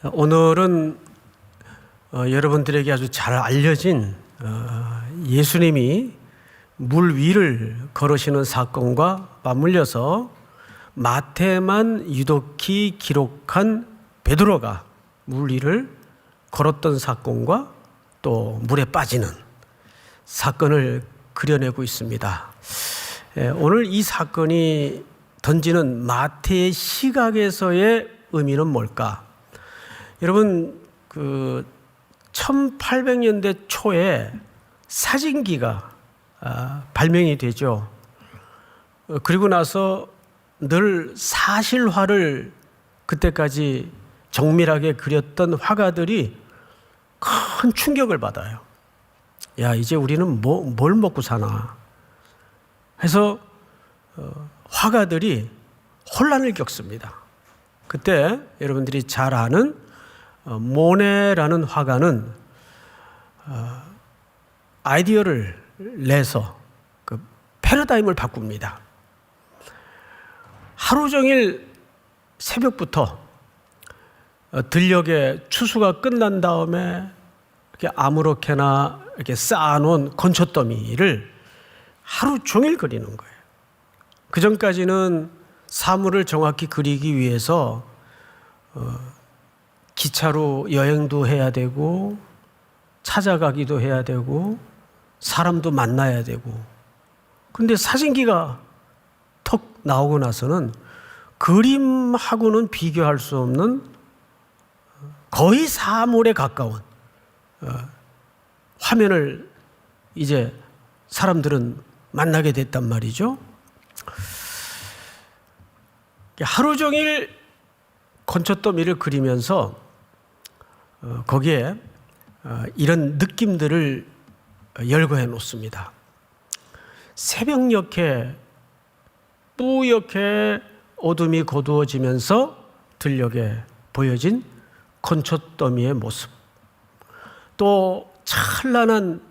오늘은 여러분들에게 아주 잘 알려진 예수님이 물 위를 걸으시는 사건과 맞물려서 마태만 유독히 기록한 베드로가 물 위를 걸었던 사건과 또 물에 빠지는 사건을 그려내고 있습니다. 오늘 이 사건이 던지는 마태의 시각에서의 의미는 뭘까? 여러분, 1800년대 초에 사진기가 발명이 되죠. 그리고 나서 늘 사실화를 그때까지 정밀하게 그렸던 화가들이 큰 충격을 받아요. 야, 이제 우리는 뭘 먹고 사나? 해서 화가들이 혼란을 겪습니다. 그때 여러분들이 잘 아는 모네라는 화가는 아이디어를 내서 그 패러다임을 바꿉니다. 하루 종일 새벽부터 들녘에 추수가 끝난 다음에 이렇게 아무렇게나 이렇게 쌓아놓은 건초더미를 하루 종일 그리는 거예요. 그 전까지는 사물을 정확히 그리기 위해서 기차로 여행도 해야 되고 찾아가기도 해야 되고 사람도 만나야 되고, 근데 사진기가 턱 나오고 나서는 그림하고는 비교할 수 없는 거의 사물에 가까운 화면을 이제 사람들은 만나게 됐단 말이죠. 하루 종일 건초더미를 그리면서 거기에 이런 느낌들을 열거해 놓습니다. 새벽녘에 뿌옇게 어둠이 거두어지면서 들녘에 보여진 건초더미의 모습, 또 찬란한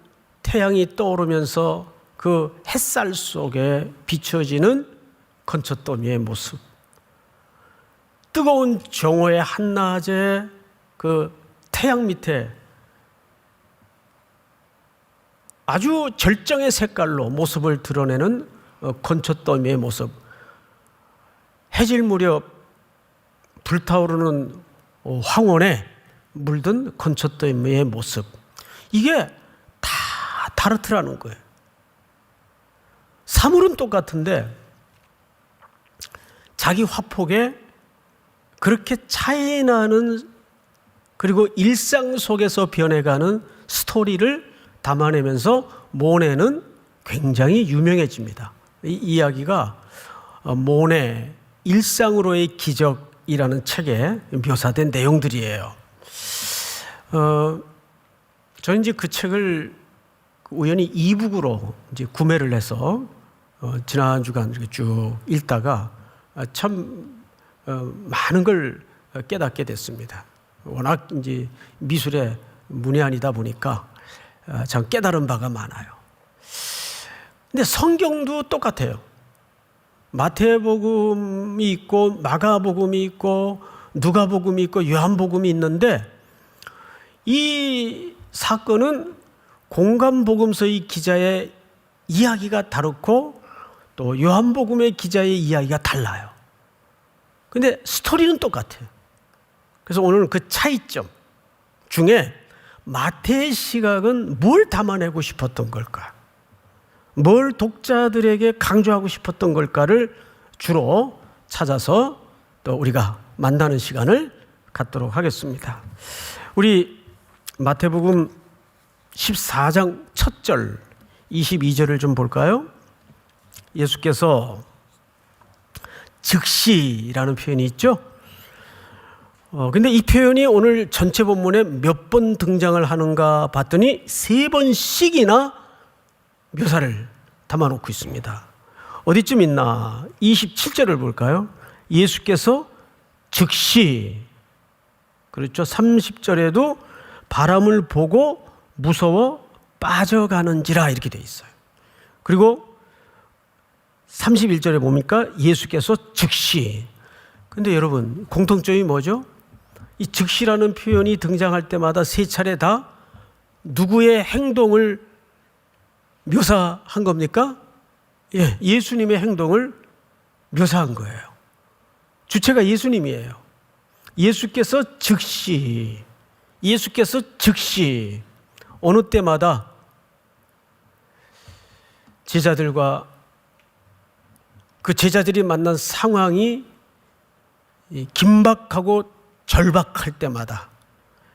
태양이 떠오르면서 그 햇살 속에 비춰지는 건초더미의 모습, 뜨거운 정오의 한낮에 그 태양 밑에 아주 절정의 색깔로 모습을 드러내는 건초더미의 모습, 해질 무렵 불타오르는 황혼에 물든 건초더미의 모습, 이게 다 다르더라는 거예요. 사물은 똑같은데 자기 화폭에 그렇게 차이나는, 그리고 일상 속에서 변해가는 스토리를 담아내면서 모네는 굉장히 유명해집니다. 이 이야기가 모네 일상으로의 기적이라는 책에 묘사된 내용들이에요. 저는 이제 그 책을 우연히 이북으로 이제 구매를 해서 지난 주간 이렇게 쭉 읽다가 참 많은 걸 깨닫게 됐습니다. 워낙 이제 미술의 문외한이다 보니까 참 깨달은 바가 많아요. 근데 성경도 똑같아요. 마태복음이 있고 마가복음이 있고 누가복음이 있고 요한복음이 있는데, 이 사건은 공간복음서의 기자의 이야기가 다르고 또 요한복음의 기자의 이야기가 달라요. 근데 스토리는 똑같아요. 그래서 오늘은 그 차이점 중에 마태의 시각은 뭘 담아내고 싶었던 걸까? 뭘 독자들에게 강조하고 싶었던 걸까를 주로 찾아서 또 우리가 만나는 시간을 갖도록 하겠습니다. 우리 마태복음 14장 첫 절 22절을 좀 볼까요? 예수께서 즉시라는 표현이 있죠. 근데 이 표현이 오늘 전체 본문에 몇 번 등장을 하는가 봤더니 3번씩이나 묘사를 담아놓고 있습니다. 어디쯤 있나? 27절을 볼까요? 예수께서 즉시, 그렇죠. 30절에도 바람을 보고 무서워 빠져가는지라 이렇게 돼 있어요. 그리고 31절에 보니까 예수께서 즉시. 근데 여러분, 공통점이 뭐죠? 이 즉시라는 표현이 등장할 때마다 세 차례 다 누구의 행동을 묘사한 겁니까? 예, 예수님의 행동을 묘사한 거예요. 주체가 예수님이에요. 예수께서 즉시 어느 때마다 제자들과 그 제자들이 만난 상황이 긴박하고 절박할 때마다,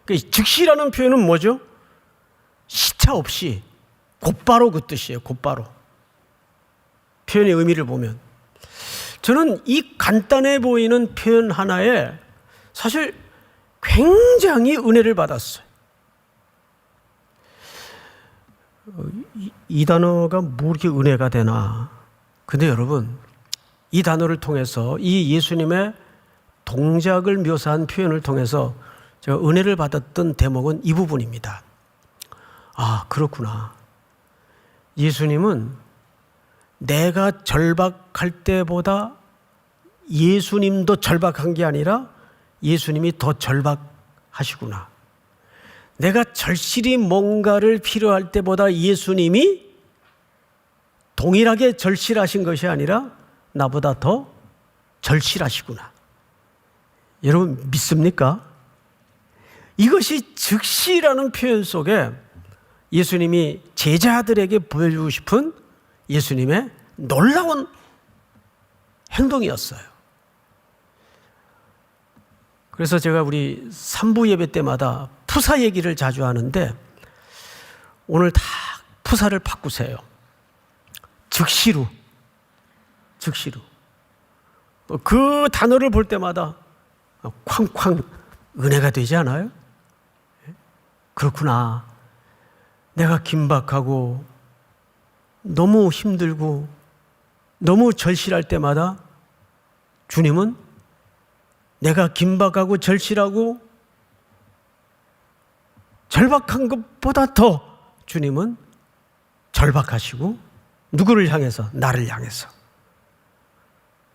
즉시라는 표현은 뭐죠? 시차 없이 곧바로 그 뜻이에요. 곧바로. 표현의 의미를 보면 저는 이 간단해 보이는 표현 하나에 사실 굉장히 은혜를 받았어요. 이 단어가 뭐 이렇게 은혜가 되나. 근데 여러분, 이 단어를 통해서 이 예수님의 동작을 묘사한 표현을 통해서 제가 은혜를 받았던 대목은 이 부분입니다. 아, 그렇구나. 예수님은 내가 절박할 때보다 예수님도 절박한 게 아니라 예수님이 더 절박하시구나. 내가 절실히 뭔가를 필요할 때보다 예수님이 동일하게 절실하신 것이 아니라 나보다 더 절실하시구나. 여러분 믿습니까? 이것이 즉시라는 표현 속에 예수님이 제자들에게 보여주고 싶은 예수님의 놀라운 행동이었어요. 그래서 제가 우리 3부 예배 때마다 푸사 얘기를 자주 하는데 오늘 다 푸사를 바꾸세요. 즉시로. 그 단어를 볼 때마다 쾅쾅 은혜가 되지 않아요? 그렇구나. 내가 긴박하고 너무 힘들고 너무 절실할 때마다 주님은 내가 긴박하고 절실하고 절박한 것보다 더 주님은 절박하시고 누구를 향해서? 나를 향해서.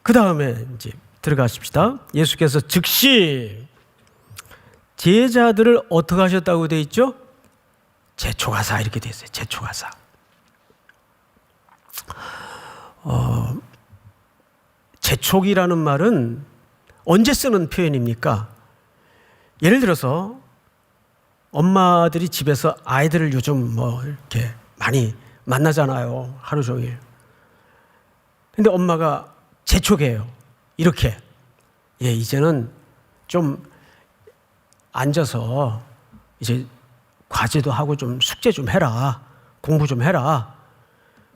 그 다음에 이제 들어가십시다. 예수께서 즉시 제자들을 어떻게 하셨다고 되어 있죠? 제초가사 이렇게 되어 있어요. 제초가사. 제촉이라는 말은 언제 쓰는 표현입니까? 예를 들어서 엄마들이 집에서 아이들을 요즘 뭐 이렇게 많이 만나잖아요. 하루 종일. 근데 엄마가 재촉해요. 이렇게. 이제는 좀 앉아서 이제 과제도 하고 좀 숙제 좀 해라. 공부 좀 해라.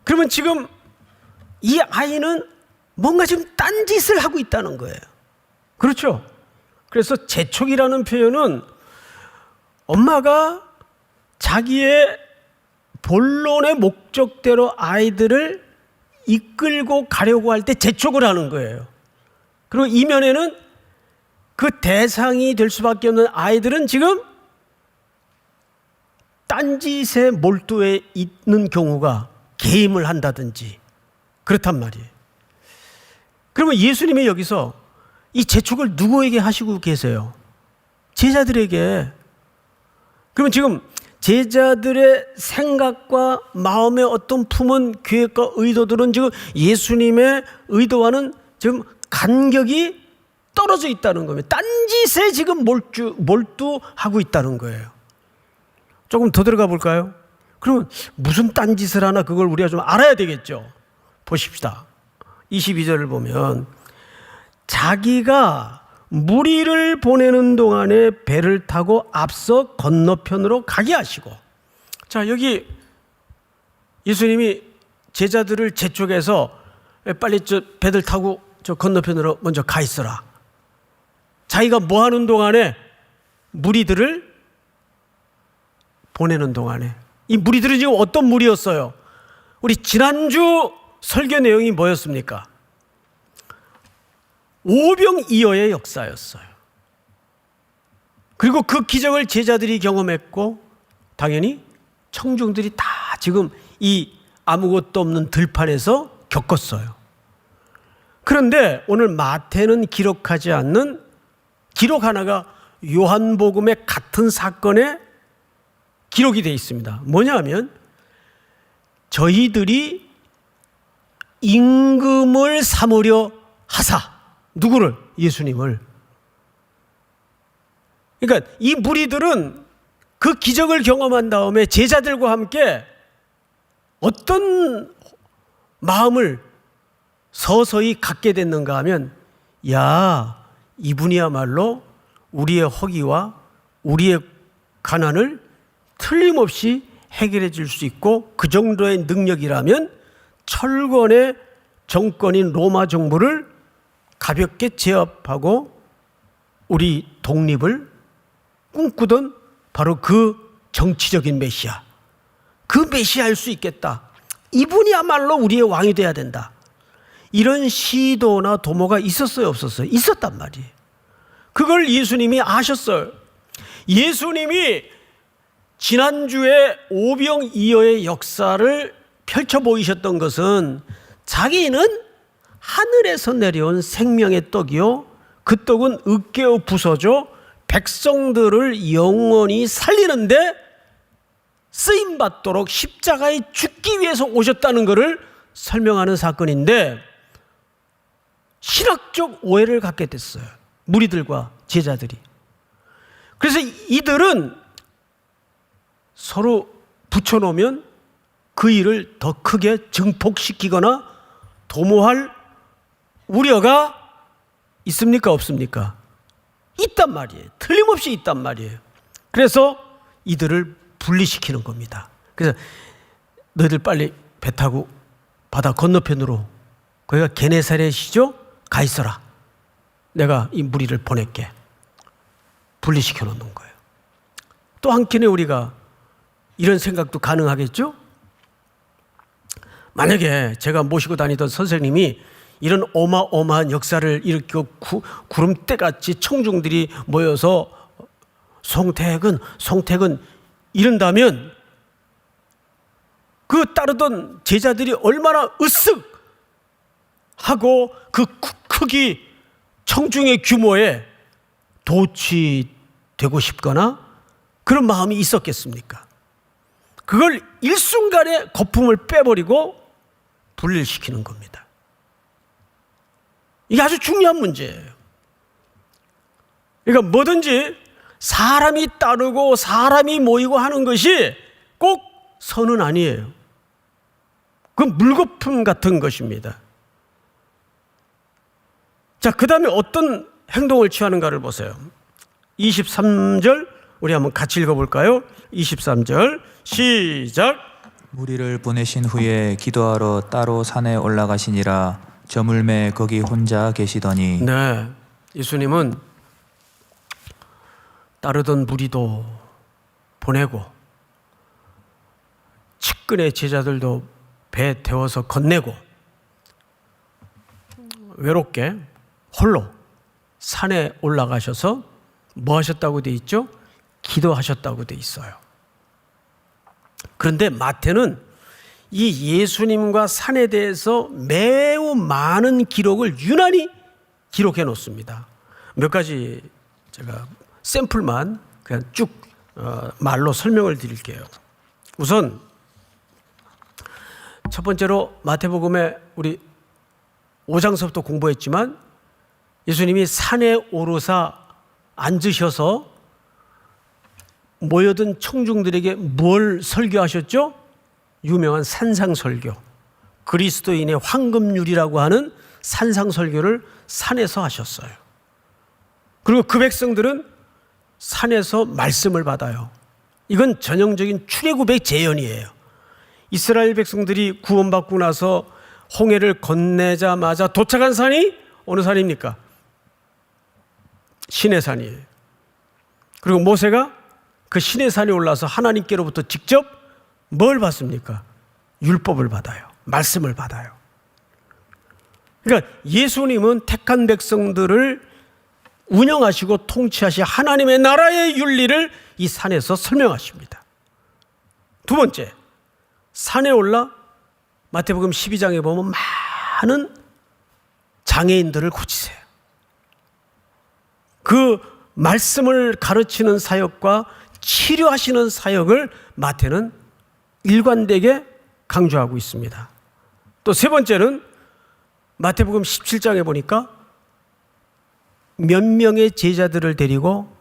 그러면 지금 이 아이는 뭔가 지금 딴짓을 하고 있다는 거예요. 그렇죠? 그래서 재촉이라는 표현은 엄마가 자기의 본론의 목적대로 아이들을 이끌고 가려고 할 때 재촉을 하는 거예요. 그리고 이면에는 그 대상이 될 수밖에 없는 아이들은 지금 딴짓에 몰두해 있는 경우가 게임을 한다든지 그렇단 말이에요. 그러면 예수님이 여기서 이 재촉을 누구에게 하시고 계세요? 제자들에게. 그러면 지금 제자들의 생각과 마음의 어떤 품은 계획과 의도들은 지금 예수님의 의도와는 지금 간격이 떨어져 있다는 겁니다. 딴짓에 지금 몰두하고 있다는 거예요. 조금 더 들어가 볼까요? 그러면 무슨 딴짓을 하나 그걸 우리가 좀 알아야 되겠죠. 보십시다. 22절을 보면 자기가 무리를 보내는 동안에 배를 타고 앞서 건너편으로 가게 하시고. 자, 여기 예수님이 제자들을 제쪽에서 빨리 배들 타고 저 건너편으로 먼저 가 있어라. 자기가 뭐 하는 동안에? 무리들을 보내는 동안에. 이 무리들은 지금 어떤 무리였어요? 우리 지난주 설교 내용이 뭐였습니까? 오병이어의 역사였어요. 그리고 그 기적을 제자들이 경험했고 당연히 청중들이 다 지금 이 아무것도 없는 들판에서 겪었어요. 그런데 오늘 마태는 기록하지 않는 기록 하나가 요한복음의 같은 사건에 기록이 되어 있습니다. 뭐냐 하면 저희들이 임금을 삼으려 하사. 누구를? 예수님을. 그러니까 이 무리들은 그 기적을 경험한 다음에 제자들과 함께 어떤 마음을 서서히 갖게 됐는가 하면, 야, 이분이야말로 우리의 허기와 우리의 가난을 틀림없이 해결해 줄 수 있고, 그 정도의 능력이라면 철권의 정권인 로마 정부를 가볍게 제압하고 우리 독립을 꿈꾸던 바로 그 정치적인 메시아, 그 메시아일 수 있겠다. 이분이야말로 우리의 왕이 돼야 된다. 이런 시도나 도모가 있었어요, 없었어요? 있었단 말이에요. 그걸 예수님이 아셨어요. 예수님이 지난주에 오병이어의 역사를 펼쳐 보이셨던 것은 자기는 하늘에서 내려온 생명의 떡이요, 그 떡은 으깨어 부서져 백성들을 영원히 살리는데 쓰임받도록 십자가에 죽기 위해서 오셨다는 것을 설명하는 사건인데, 신학적 오해를 갖게 됐어요, 무리들과 제자들이. 그래서 이들은 서로 붙여놓으면 그 일을 더 크게 증폭시키거나 도모할 우려가 있습니까, 없습니까? 있단 말이에요. 틀림없이 있단 말이에요. 그래서 이들을 분리시키는 겁니다. 그래서 너희들 빨리 배 타고 바다 건너편으로, 거기가 게네사렛이죠? 가 있어라. 내가 이 무리를 보낼게. 분리시켜 놓는 거예요. 또 한켠에 우리가 이런 생각도 가능하겠죠? 만약에 제가 모시고 다니던 선생님이 이런 어마어마한 역사를 일으키고 구름대같이 청중들이 모여서 송택은 이런다면 그 따르던 제자들이 얼마나 으쓱하고 그 크기, 청중의 규모에 도취되고 싶거나 그런 마음이 있었겠습니까? 그걸 일순간에 거품을 빼버리고 분리시키는 겁니다. 이게 아주 중요한 문제예요. 그러니까 뭐든지 사람이 따르고 사람이 모이고 하는 것이 꼭 선은 아니에요. 그건 물거품 같은 것입니다. 자, 그 다음에 어떤 행동을 취하는가를 보세요. 23절 우리 한번 같이 읽어볼까요? 23절 시작. 무리를 보내신 후에 기도하러 따로 산에 올라가시니라. 저물매 거기 혼자 계시더니. 네, 예수님은 따르던 무리도 보내고 측근의 제자들도 배 태워서 건네고 외롭게 홀로 산에 올라가셔서 뭐 하셨다고 돼 있죠? 기도하셨다고 돼 있어요. 그런데 마태는 이 예수님과 산에 대해서 매우 많은 기록을 유난히 기록해 놓습니다. 몇 가지 제가 샘플만 그냥 쭉 말로 설명을 드릴게요. 우선 첫 번째로 마태복음에 우리 5장서부터 공부했지만 예수님이 산에 오르사 앉으셔서 모여든 청중들에게 뭘 설교하셨죠? 유명한 산상설교, 그리스도인의 황금률이라고 하는 산상설교를 산에서 하셨어요. 그리고 그 백성들은 산에서 말씀을 받아요. 이건 전형적인 출애굽의 재현이에요. 이스라엘 백성들이 구원받고 나서 홍해를 건네자마자 도착한 산이 어느 산입니까? 시내산이에요. 그리고 모세가 그 시내산에 올라서 하나님께로부터 직접 뭘 받습니까? 율법을 받아요. 말씀을 받아요. 그러니까 예수님은 택한 백성들을 운영하시고 통치하시 하나님의 나라의 윤리를 이 산에서 설명하십니다. 두 번째, 산에 올라 마태복음 12장에 보면 많은 장애인들을 고치세요. 그 말씀을 가르치는 사역과 치료하시는 사역을 마태는 일관되게 강조하고 있습니다. 또 세 번째는 마태복음 17장에 보니까 몇 명의 제자들을 데리고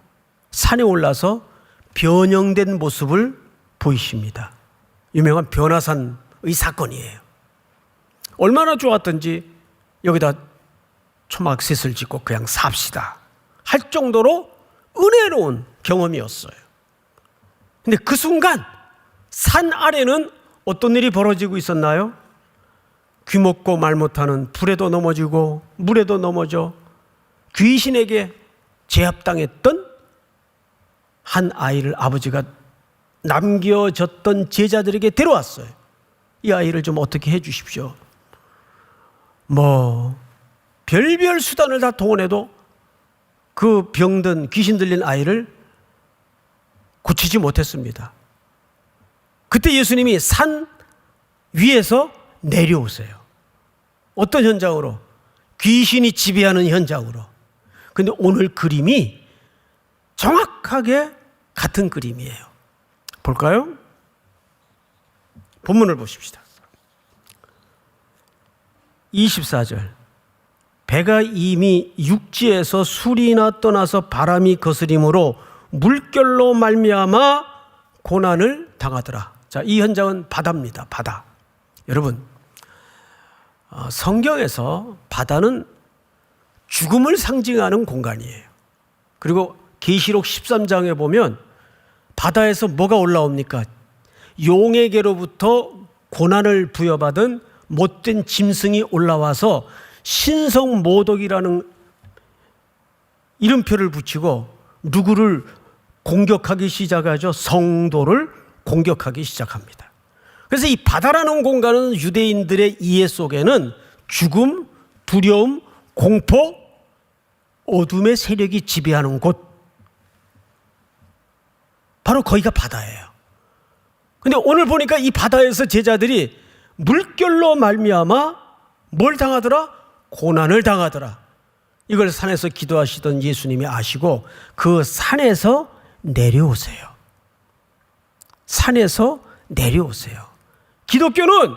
산에 올라서 변형된 모습을 보이십니다. 유명한 변화산의 사건이에요. 얼마나 좋았던지 여기다 초막셋을 짓고 그냥 삽시다 할 정도로 은혜로운 경험이었어요. 근데 그 순간 산 아래는 어떤 일이 벌어지고 있었나요? 귀먹고 말 못하는 불에도 넘어지고 물에도 넘어져 귀신에게 제압당했던 한 아이를 아버지가 남겨졌던 제자들에게 데려왔어요. 이 아이를 좀 어떻게 해 주십시오. 별별 수단을 다 동원해도 그 병든 귀신 들린 아이를 고치지 못했습니다. 그때 예수님이 산 위에서 내려오세요. 어떤 현장으로? 귀신이 지배하는 현장으로. 근데 오늘 그림이 정확하게 같은 그림이에요. 볼까요? 본문을 보십시다. 24절. 배가 이미 육지에서 술이나 떠나서 바람이 거스림으로 물결로 말미암아 고난을 당하더라. 자, 이 현장은 바다입니다. 바다. 여러분, 성경에서 바다는 죽음을 상징하는 공간이에요. 그리고 계시록 13장에 보면 바다에서 뭐가 올라옵니까? 용에게로부터 고난을 부여받은 못된 짐승이 올라와서 신성모독이라는 이름표를 붙이고 누구를 공격하기 시작하죠? 성도를 공격하기 시작합니다. 그래서 이 바다라는 공간은 유대인들의 이해 속에는 죽음, 두려움, 공포, 어둠의 세력이 지배하는 곳, 바로 거기가 바다예요. 근데 오늘 보니까 이 바다에서 제자들이 물결로 말미암아 뭘 당하더라? 고난을 당하더라. 이걸 산에서 기도하시던 예수님이 아시고 그 산에서 내려오세요. 산에서 내려오세요. 기독교는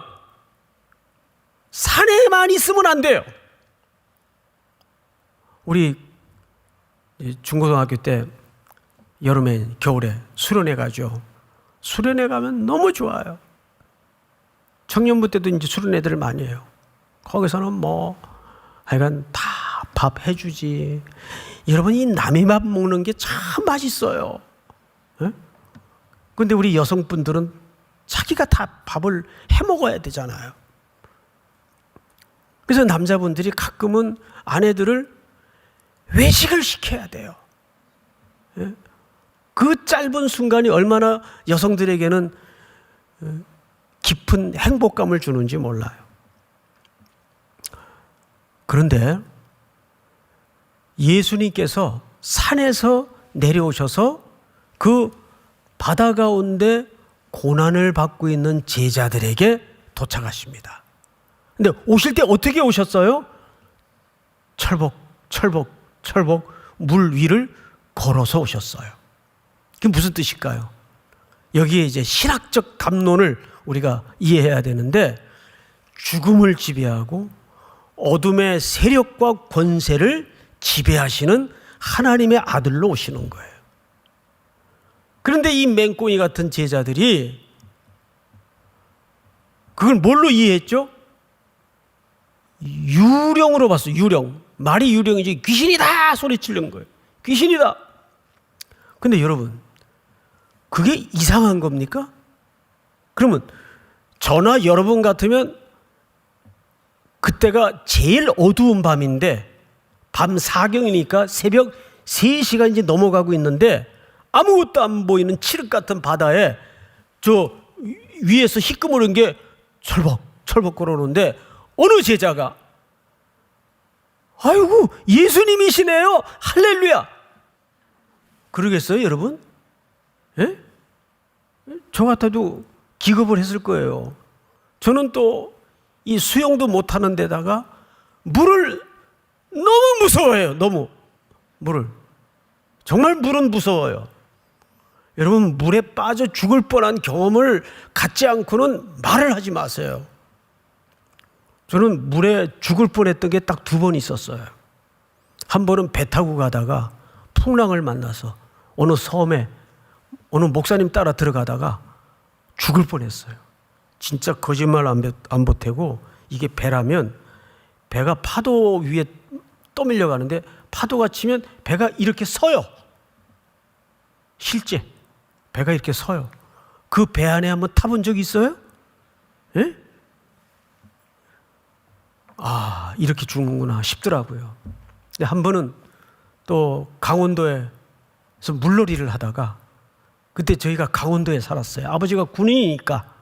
산에만 있으면 안 돼요. 우리 중고등학교 때 여름에 겨울에 수련회 가죠. 수련회 가면 너무 좋아요. 청년부 때도 이제 수련회들을 많이 해요. 거기서는 하여간 다 밥 해주지. 여러분, 이 남의 밥 먹는 게 참 맛있어요. 그런데 우리 여성분들은 자기가 다 밥을 해 먹어야 되잖아요. 그래서 남자분들이 가끔은 아내들을 외식을 시켜야 돼요. 그 짧은 순간이 얼마나 여성들에게는 깊은 행복감을 주는지 몰라요. 그런데 예수님께서 산에서 내려오셔서 그 바다 가운데 고난을 받고 있는 제자들에게 도착하십니다. 근데 오실 때 어떻게 오셨어요? 철복 물 위를 걸어서 오셨어요. 그게 무슨 뜻일까요? 여기에 이제 신학적 담론을 우리가 이해해야 되는데, 죽음을 지배하고 어둠의 세력과 권세를 지배하시는 하나님의 아들로 오시는 거예요. 그런데 이 맹꽁이 같은 제자들이 그걸 뭘로 이해했죠? 유령으로 봤어요. 유령. 말이 유령이지 귀신이다 소리치는 거예요. 귀신이다. 근데 여러분, 그게 이상한 겁니까? 그러면 저나 여러분 같으면 그때가 제일 어두운 밤인데, 밤 사경이니까 새벽 3시가 이제 넘어가고 있는데 아무것도 안 보이는 칠흑 같은 바다에 저 위에서 희끄무른 게 철벅 걸어오는데 어느 제자가 아이고 예수님이시네요. 할렐루야. 그러겠어요, 여러분? 예? 저 같아도 기겁을 했을 거예요. 저는 또 이 수영도 못하는 데다가 물을 너무 무서워해요. 너무 물을. 정말 물은 무서워요. 여러분, 물에 빠져 죽을 뻔한 경험을 갖지 않고는 말을 하지 마세요. 저는 물에 죽을 뻔했던 게 딱 2번 있었어요. 한 번은 배 타고 가다가 풍랑을 만나서 어느 섬에 어느 목사님 따라 들어가다가 죽을 뻔했어요. 진짜 거짓말 안 보태고, 이게 배라면 배가 파도 위에 떠밀려 가는데 파도가 치면 배가 이렇게 서요. 실제 배가 이렇게 서요. 그 배 안에 한번 타본 적 있어요? 예? 아, 이렇게 죽는구나 싶더라고요. 근데 한 번은 또 강원도에서 물놀이를 하다가, 그때 저희가 강원도에 살았어요. 아버지가 군인이니까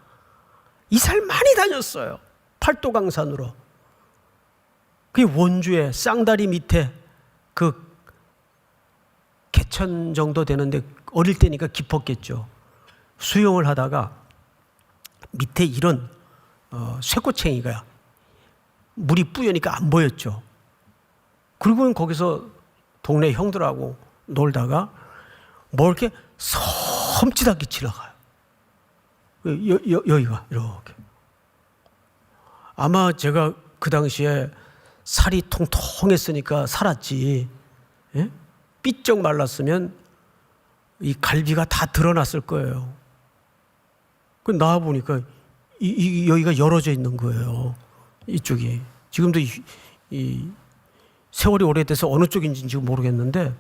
이사를 많이 다녔어요. 팔도강산으로. 그 원주에 쌍다리 밑에 그 개천 정도 되는데, 어릴 때니까 깊었겠죠. 수영을 하다가 밑에 이런 쇠꼬챙이가 물이 뿌여니까 안 보였죠. 그리고는 거기서 동네 형들하고 놀다가 뭐 이렇게 섬찟하게 지나가요. 여기가 이렇게. 아마 제가 그 당시에 살이 통통했으니까 살았지, 예? 삐쩍 말랐으면 이 갈비가 다 드러났을 거예요. 그 나와 보니까 여기가 열어져 있는 거예요. 이쪽이. 지금도 이 세월이 오래돼서 어느 쪽인지 지금 모르겠는데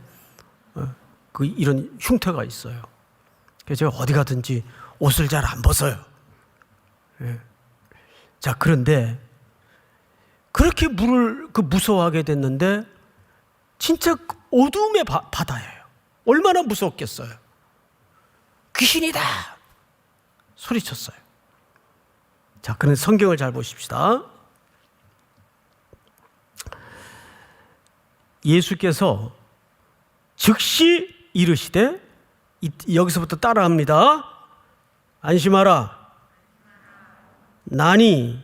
그 이런 흉터가 있어요. 그래서 제가 어디 가든지 옷을 잘 안 벗어요. 예. 자, 그런데 그렇게 물을 무서워하게 됐는데 진짜 어둠의 바다예요. 얼마나 무섭겠어요. 귀신이다 소리쳤어요. 자, 그런데 성경을 잘 보십시다. 예수께서 즉시 이르시되, 여기서부터 따라합니다. 안심하라. 나니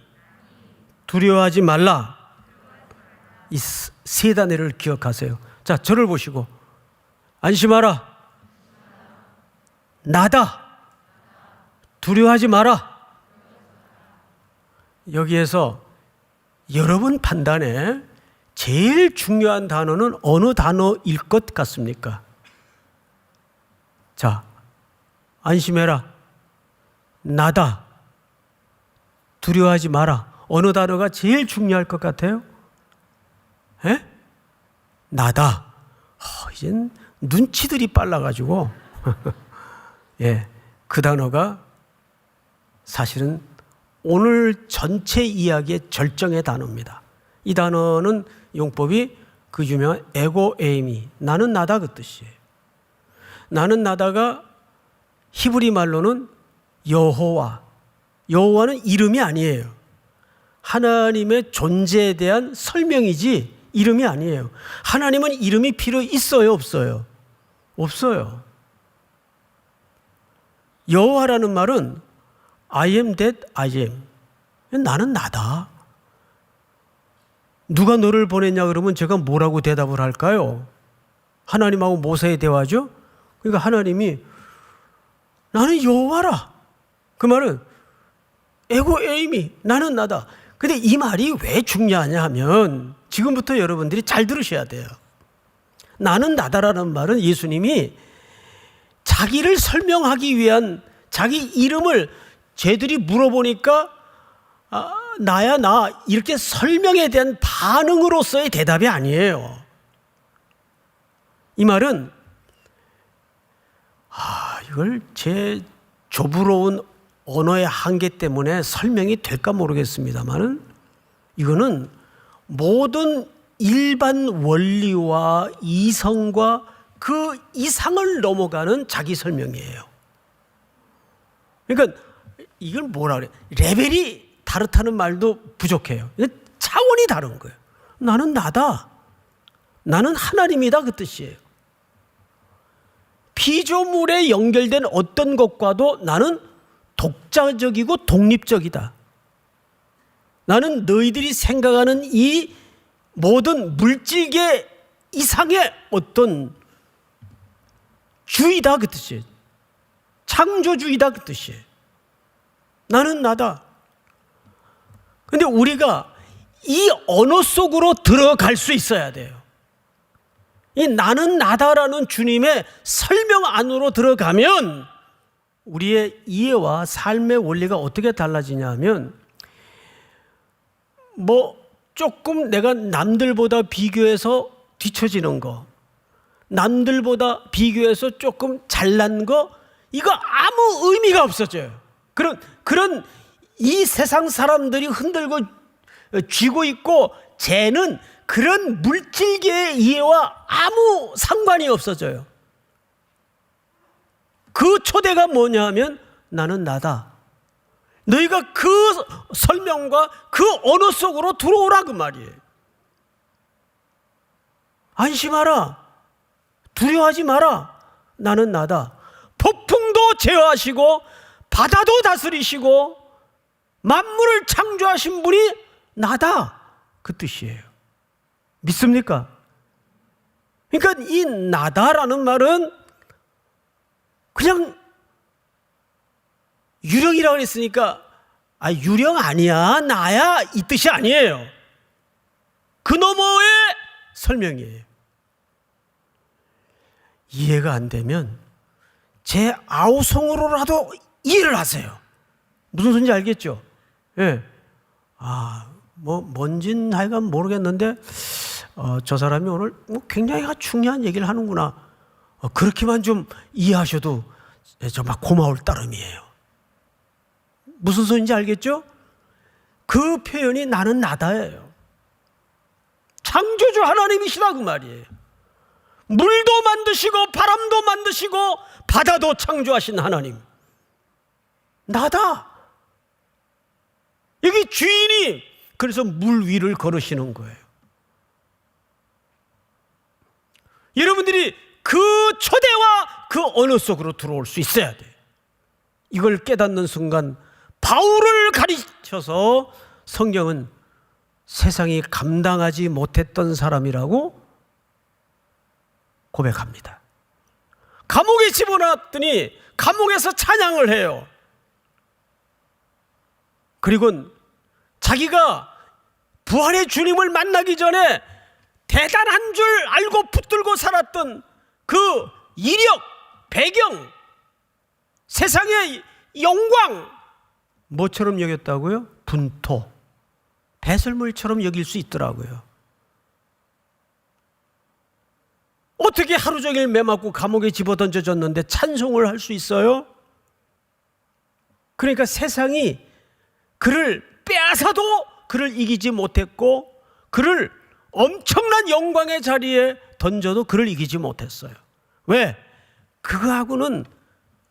두려워하지 말라. 이 세 단어를 기억하세요. 자, 저를 보시고 안심하라. 나다. 두려워하지 마라. 여기에서 여러분 판단에 제일 중요한 단어는 어느 단어일 것 같습니까? 자, 안심해라. 나다. 두려워하지 마라. 어느 단어가 제일 중요할 것 같아요? 에? 나다. 이젠 눈치들이 빨라가지고 예, 그 단어가 사실은 오늘 전체 이야기의 절정의 단어입니다. 이 단어는 용법이 그 유명한 에고 에이미, 나는 나다 그 뜻이에요. 나는 나다가 히브리 말로는 여호와, 여호와는 이름이 아니에요. 하나님의 존재에 대한 설명이지 이름이 아니에요. 하나님은 이름이 필요 있어요, 없어요? 없어요. 여호와라는 말은 I am that I am. 나는 나다. 누가 너를 보냈냐 그러면 제가 뭐라고 대답을 할까요? 하나님하고 모세의 대화죠. 그러니까 하나님이 나는 여호와라. 그 말은 에고 에이미, 나는 나다. 근데 이 말이 왜 중요하냐 하면 지금부터 여러분들이 잘 들으셔야 돼요. 나는 나다라는 말은 예수님이 자기를 설명하기 위한, 자기 이름을 쟤들이 물어보니까 나야 나 이렇게 설명에 대한 반응으로서의 대답이 아니에요. 이 말은 이걸 제 조부러운 언어의 한계 때문에 설명이 될까 모르겠습니다만은 이거는 모든 일반 원리와 이성과 그 이상을 넘어가는 자기 설명이에요. 그러니까 이걸 뭐라 그래? 레벨이 다르다는 말도 부족해요. 차원이 다른 거예요. 나는 나다. 나는 하나님이다 그 뜻이에요. 피조물에 연결된 어떤 것과도 나는 독자적이고 독립적이다. 나는 너희들이 생각하는 이 모든 물질계 이상의 어떤 주이다 그 뜻이에요. 창조주이다 그 뜻이에요. 나는 나다. 근데 우리가 이 언어 속으로 들어갈 수 있어야 돼요. 이 나는 나다라는 주님의 설명 안으로 들어가면 우리의 이해와 삶의 원리가 어떻게 달라지냐 하면, 조금 내가 남들보다 비교해서 뒤처지는 거, 남들보다 비교해서 조금 잘난 거, 이거 아무 의미가 없어져요. 그런 이 세상 사람들이 흔들고 쥐고 있고 쟤는 그런 물질계의 이해와 아무 상관이 없어져요. 그 초대가 뭐냐 하면 나는 나다. 너희가 그 설명과 그 언어 속으로 들어오라 그 말이에요. 안심하라. 두려워하지 마라. 나는 나다. 폭풍도 제어하시고 바다도 다스리시고 만물을 창조하신 분이 나다. 그 뜻이에요. 믿습니까? 그러니까 이 나다라는 말은 그냥 유령이라고 했으니까 유령 아니야 나야 이 뜻이 아니에요. 그 너머의 설명이에요. 이해가 안 되면 제 아우성으로라도 이해를 하세요. 무슨 소리인지 알겠죠? 예. 뭔진 하여간 모르겠는데 저 사람이 오늘 굉장히 중요한 얘기를 하는구나. 그렇게만 좀 이해하셔도 정말 고마울 따름이에요. 무슨 소리인지 알겠죠? 그 표현이 나는 나다예요. 창조주 하나님이시다 그 말이에요. 물도 만드시고 바람도 만드시고 바다도 창조하신 하나님. 나다. 여기 주인이 그래서 물 위를 걸으시는 거예요. 여러분들이 그 초대와 그 언어 속으로 들어올 수 있어야 돼. 이걸 깨닫는 순간 바울을 가리켜서 성경은 세상이 감당하지 못했던 사람이라고 고백합니다. 감옥에 집어넣었더니 감옥에서 찬양을 해요. 그리고 자기가 부활의 주님을 만나기 전에 대단한 줄 알고 붙들고 살았던 그 이력, 배경, 세상의 영광 뭐처럼 여겼다고요? 분토, 배설물처럼 여길 수 있더라고요. 어떻게 하루 종일 매맞고 감옥에 집어던져졌는데 찬송을 할 수 있어요? 그러니까 세상이 그를 빼앗아도 그를 이기지 못했고, 그를 엄청난 영광의 자리에 던져도 그를 이기지 못했어요. 왜? 그거하고는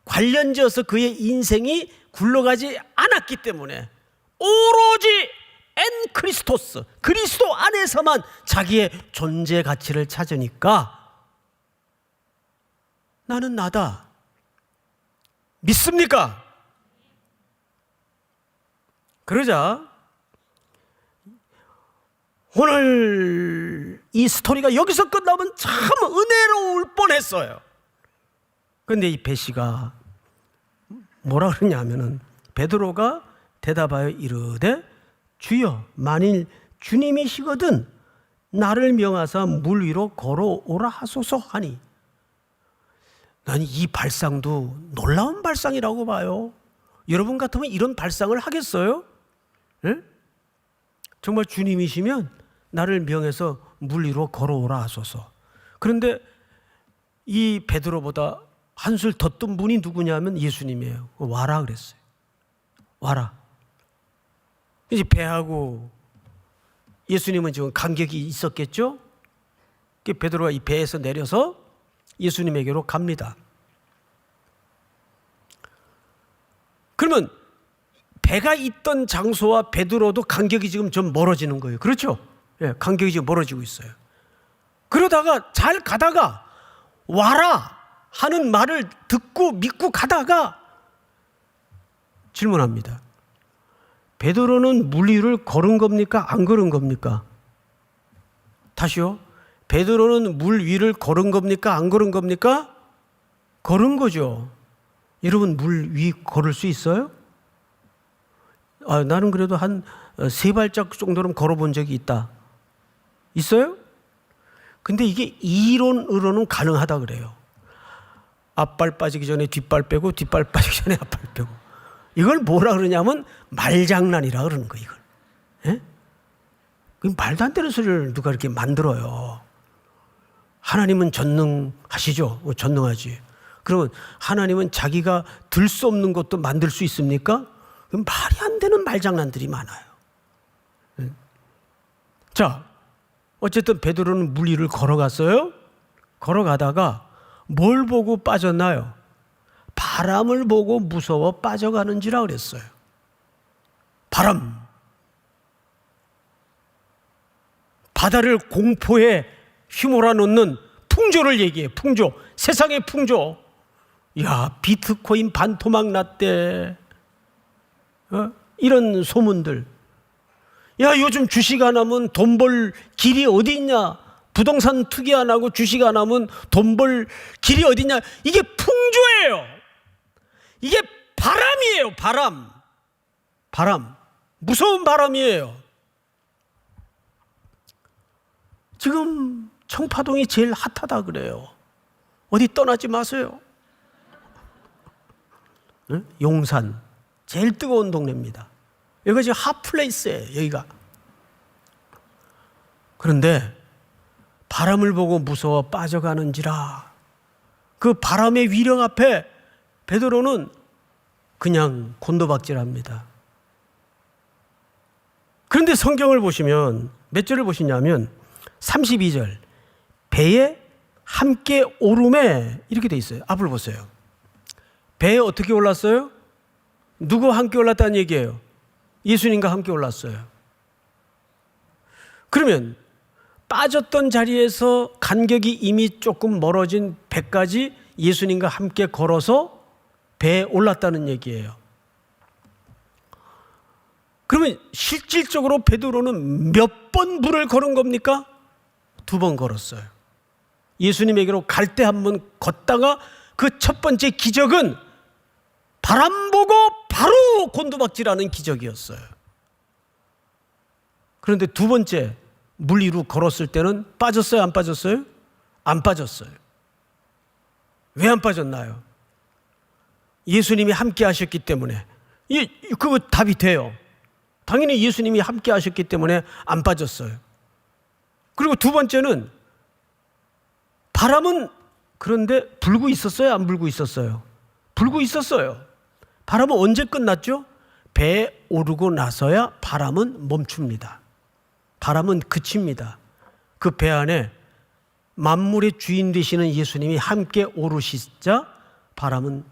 관련지어서 그의 인생이 굴러가지 않았기 때문에, 오로지 엔 크리스토스, 그리스도 안에서만 자기의 존재 가치를 찾으니까 나는 나다. 믿습니까? 그러자 오늘 이 스토리가 여기서 끝나면 참 은혜로울 뻔했어요. 그런데 이 배씨가 뭐라 그러냐면은, 베드로가 대답하여 이르되 주여, 만일 주님이시거든 나를 명하사 물 위로 걸어오라 하소서 하니. 난 이 발상도 놀라운 발상이라고 봐요. 여러분 같으면 이런 발상을 하겠어요? 네? 정말 주님이시면 나를 명해서 물 위로 걸어오라 하소서. 그런데 이 베드로보다 한술 더 뜬 분이 누구냐면 예수님이에요. 와라 그랬어요. 와라. 이제 배하고 예수님은 지금 간격이 있었겠죠? 베드로가 이 배에서 내려서 예수님에게로 갑니다. 그러면 배가 있던 장소와 베드로도 간격이 지금 좀 멀어지는 거예요. 그렇죠? 예, 간격이 지금 멀어지고 있어요. 그러다가 잘 가다가 와라 하는 말을 듣고 믿고 가다가 질문합니다. 베드로는 물 위를 걸은 겁니까? 안 걸은 겁니까? 다시요. 베드로는 물 위를 걸은 겁니까? 안 걸은 겁니까? 걸은 거죠. 여러분 물 위 걸을 수 있어요? 나는 그래도 한 3발짝 정도는 걸어본 적이 있다. 있어요? 근데 이게 이론으로는 가능하다 그래요. 앞발 빠지기 전에 뒷발 빼고 뒷발 빠지기 전에 앞발 빼고. 이걸 뭐라 그러냐면 말장난이라 그러는 거예요. 이걸. 예? 그 말도 안 되는 소리를 누가 이렇게 만들어요. 하나님은 전능하시죠. 전능하지. 그러면 하나님은 자기가 들 수 없는 것도 만들 수 있습니까? 말이 안 되는 말장난들이 많아요. 자, 어쨌든 베드로는 물 위를 걸어갔어요. 걸어가다가 뭘 보고 빠졌나요? 바람을 보고 무서워 빠져가는지라 그랬어요. 바람. 바다를 공포에 휘몰아 놓는 풍조를 얘기해. 풍조. 세상의 풍조. 야, 비트코인 반토막 났대. 이런 소문들. 야, 요즘 주식 안 하면 돈 벌 길이 어디 있냐? 부동산 투기 안 하고 주식 안 하면 돈 벌 길이 어디 있냐? 이게 풍조예요. 이게 바람이에요. 바람. 바람. 무서운 바람이에요. 지금 청파동이 제일 핫하다 그래요. 어디 떠나지 마세요. 용산. 제일 뜨거운 동네입니다. 여기가 지금 핫플레이스예요. 여기가. 그런데 바람을 보고 무서워 빠져가는지라 그 바람의 위력 앞에 베드로는 그냥 곤도박질합니다. 그런데 성경을 보시면 몇 절을 보시냐면 32절 배에 함께 오름에 이렇게 돼 있어요. 앞을 보세요. 배에 어떻게 올랐어요? 누구와 함께 올랐다는 얘기예요? 예수님과 함께 올랐어요. 그러면 빠졌던 자리에서 간격이 이미 조금 멀어진 배까지 예수님과 함께 걸어서 배에 올랐다는 얘기예요. 그러면 실질적으로 베드로는 몇 번 물을 걸은 겁니까? 2번 걸었어요. 예수님에게로 갈 때 한 번 걷다가 그 첫 번째 기적은 바람 보고 바로 곤두박질하는 기적이었어요. 그런데 2번째 물 위로 걸었을 때는 빠졌어요? 안 빠졌어요? 안 빠졌어요. 왜 안 빠졌나요? 예수님이 함께 하셨기 때문에. 그거 답이 돼요. 당연히 예수님이 함께 하셨기 때문에 안 빠졌어요. 그리고 2번째는 바람은 그런데 불고 있었어요? 안 불고 있었어요? 불고 있었어요. 바람은 언제 끝났죠? 배에 오르고 나서야 바람은 멈춥니다. 바람은 그칩니다. 그 배 안에 만물의 주인 되시는 예수님이 함께 오르시자 바람은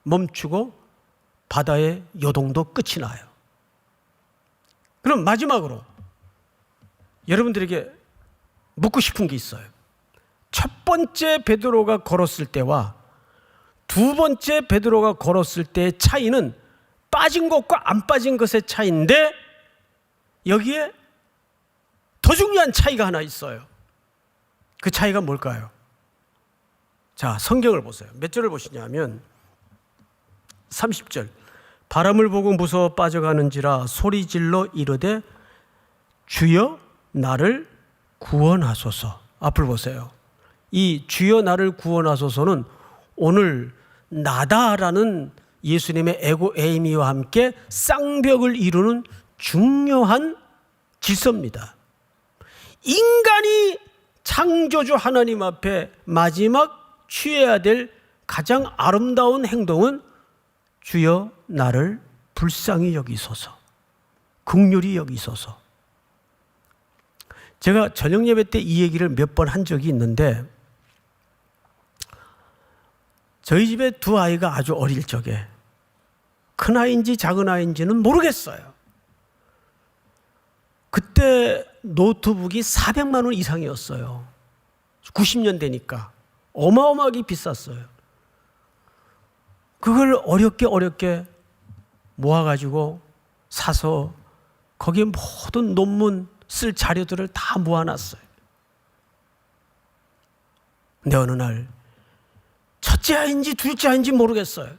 멈추고 바다의 요동도 끝이 나요. 그럼 마지막으로 여러분들에게 묻고 싶은 게 있어요. 첫 번째 베드로가 걸었을 때와 2번째 베드로가 걸었을 때의 차이는 빠진 것과 안 빠진 것의 차이인데 여기에 더 중요한 차이가 하나 있어요. 그 차이가 뭘까요? 자, 성경을 보세요. 몇 절을 보시냐면 30절 바람을 보고 무서워 빠져가는지라 소리질러 이르되 주여 나를 구원하소서. 앞을 보세요. 이 주여 나를 구원하소서는 오늘 나다라는 예수님의 에고 에이미와 함께 쌍벽을 이루는 중요한 질서입니다. 인간이 창조주 하나님 앞에 마지막 취해야 될 가장 아름다운 행동은 주여 나를 불쌍히 여기소서, 긍휼히 여기소서. 제가 저녁 예배 때 이 얘기를 몇 번 한 적이 있는데 저희 집에 2 아이가 아주 어릴 적에 큰 아이인지 작은 아이인지는 모르겠어요. 그때 노트북이 400만 원 이상이었어요. 90년대니까 어마어마하게 비쌌어요. 그걸 어렵게 모아가지고 사서 거기에 모든 논문 쓸 자료들을 다 모아놨어요. 근데 어느 날 첫째 아이인지 둘째 아이인지 모르겠어요.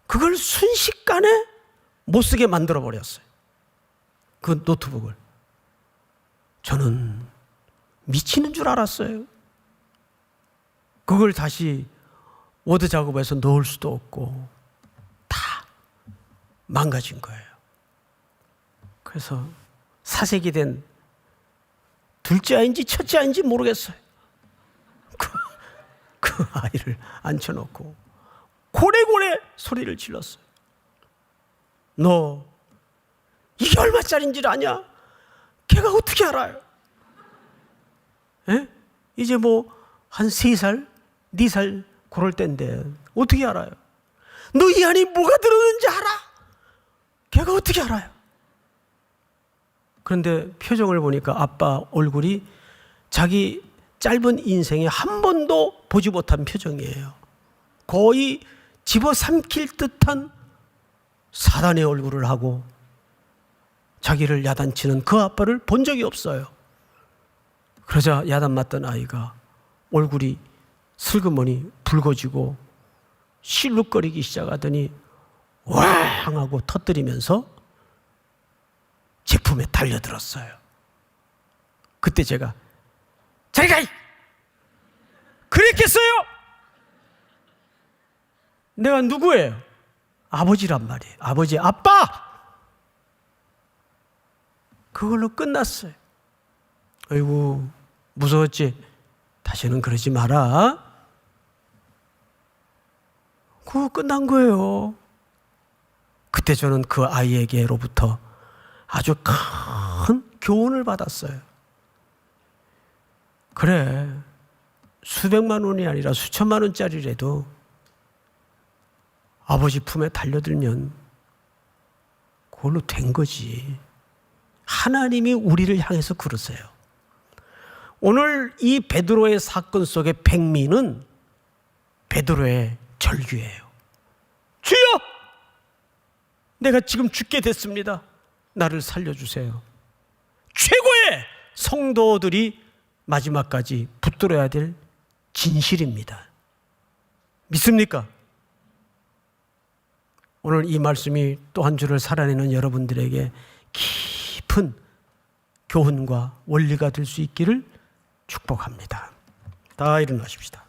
그걸 순식간에 못 쓰게 만들어 버렸어요. 그 노트북을. 저는 미치는 줄 알았어요. 그걸 다시 워드 작업해서 넣을 수도 없고 다 망가진 거예요. 그래서 사색이 된 둘째 아이인지 첫째 아이인지 모르겠어요. 그 아이를 앉혀놓고 고래고래 소리를 질렀어요. 너 이게 얼마짜리인지를 아냐? 걔가 어떻게 알아요? 에? 이제 뭐 한 3살, 4살 그럴 때인데 어떻게 알아요? 너 이 안에 뭐가 들었는지 알아? 걔가 어떻게 알아요? 그런데 표정을 보니까 아빠 얼굴이 자기 짧은 인생에 한 번도 보지 못한 표정이에요. 거의 집어삼킬 듯한 사단의 얼굴을 하고 자기를 야단치는 그 아빠를 본 적이 없어요. 그러자 야단 맞던 아이가 얼굴이 슬그머니 붉어지고 실룩거리기 시작하더니 왕 하고 터뜨리면서 제품에 달려들었어요. 그때 제가 저리 가! 그랬겠어요? 내가 누구예요? 아버지란 말이에요. 아버지, 아빠! 그걸로 끝났어요. 아이고, 무서웠지? 다시는 그러지 마라. 그거 끝난 거예요. 그때 저는 그 아이에게로부터 아주 큰 교훈을 받았어요. 그래, 수백만 원이 아니라 수천만 원짜리라도 아버지 품에 달려들면 그걸로 된 거지. 하나님이 우리를 향해서 그러세요. 오늘 이 베드로의 사건 속의 백미는 베드로의 절규예요. 주여! 내가 지금 죽게 됐습니다. 나를 살려주세요. 최고의 성도들이 마지막까지 붙들어야 될 진실입니다. 믿습니까? 오늘 이 말씀이 또 한 주를 살아내는 여러분들에게 깊은 교훈과 원리가 될 수 있기를 축복합니다. 다 일어나십시다.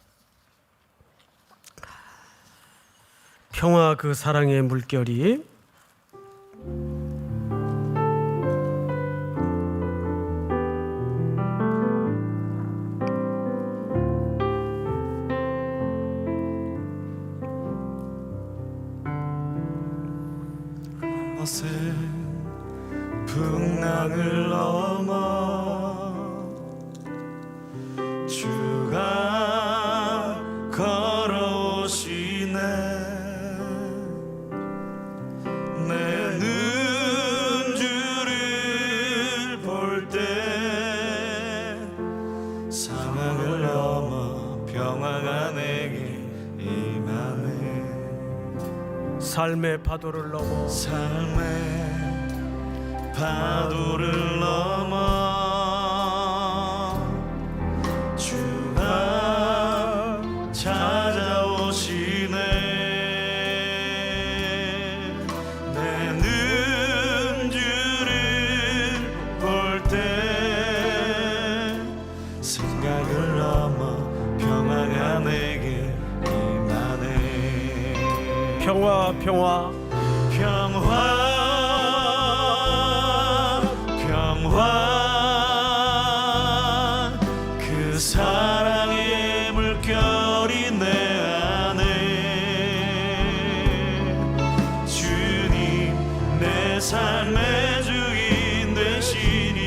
평화 그 사랑의 물결이 풍랑을 넘어 주가 걸어오시네. 내 눈주를 볼 때 상황을 넘어 평화가 내게 임하네. 삶의 파도를 넘어 삶의 파도를 넘어 주가 찾아오시네. 내 눈주를 볼 때 생각을 넘어 평화가 내게 임하네. 평화 평화 평화 그 사랑의 물결이 내 안에 주님 내 삶의 주인 되시니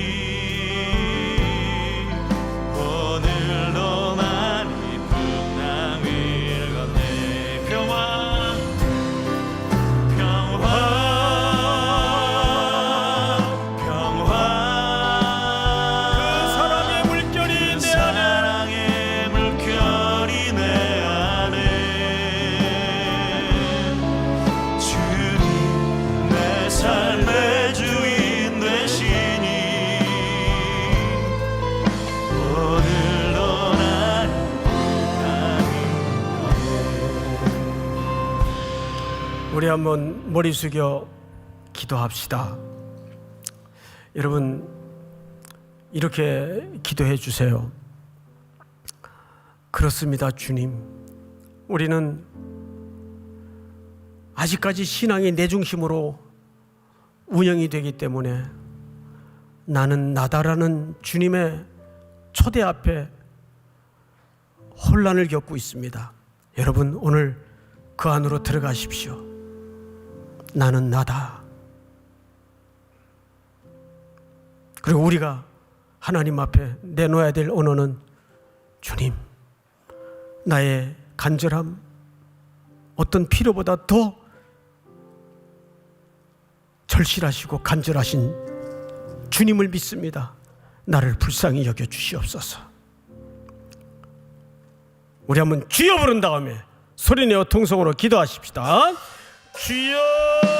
오늘도 난 이 풍랑을 건네. 평화 평화 그 사랑의 물결이 내 안에 우리 한번 머리 숙여 기도합시다. 여러분, 이렇게 기도해 주세요. 그렇습니다, 주님. 우리는 아직까지 신앙이 내 중심으로 운영이 되기 때문에 나는 나다라는 주님의 초대 앞에 혼란을 겪고 있습니다. 여러분, 오늘 그 안으로 들어가십시오. 나는 나다. 그리고 우리가 하나님 앞에 내놓아야 될 언어는 주님, 나의 간절함, 어떤 필요보다 더 절실하시고 간절하신 주님을 믿습니다. 나를 불쌍히 여겨 주시옵소서. 우리 한번 주여 부른 다음에 소리내어 통성으로 기도하십시다. 주여.